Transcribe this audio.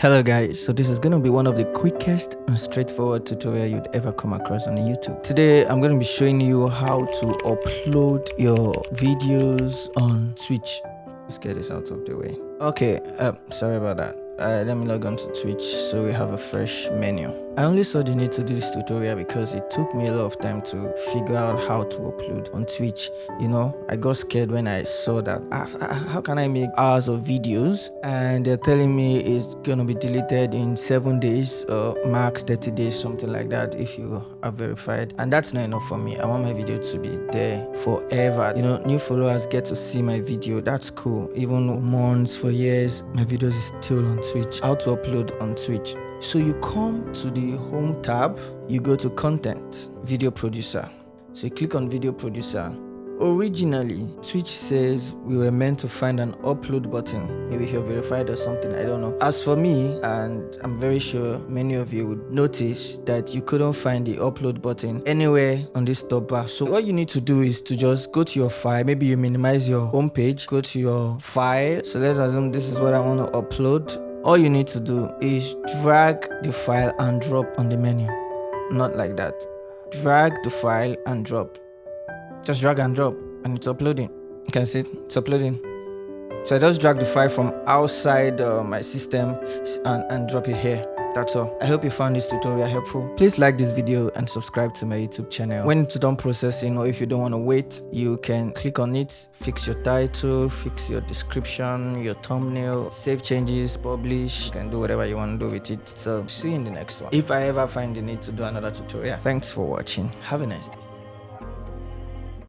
Hello guys, so this is going to be one of the quickest and straightforward tutorial you'd ever come across on YouTube. Today I'm going to be showing you how to upload your videos on Twitch. Let's get this out of the way. Okay, sorry about that. Let me log on to Twitch so we have a fresh menu. I only saw the need to do this tutorial because it took me a lot of time to figure out how to upload on Twitch. You know, I got scared when I saw that how can I make hours of videos and they're telling me it's gonna be deleted in 7 days or max 30 days, something like that, if you are verified. And that's not enough for me. I want my video to be there forever. You know, new followers get to see my video. That's cool. Even months, for years, my videos is still on Twitch. How to upload on Twitch? So you come to the home tab, you go to content, video producer. So you click on video producer. Originally, Twitch says we were meant to find an upload button. Maybe if you're verified or something, I don't know. As for me, and I'm very sure many of you would notice that you couldn't find the upload button anywhere on this top bar. So what you need to do is to just go to your file. Maybe you minimize your home page, go to your file. So let's assume this is what I want to upload. All you need to do is drag the file and drop on the menu. Not like that. Drag the file and drop. Just drag and drop and it's uploading. You can see it's uploading. So I just drag the file from outside my system and drop it here. That's all. I hope you found this tutorial helpful. Please like this video and subscribe to my YouTube channel. When it's done processing, or if you don't want to wait, you can click on it, fix your title, fix your description, your thumbnail, save changes, publish. You can do whatever you want to do with it. So see you in the next one. If I ever find the need to do another tutorial. Thanks for watching. Have a nice day.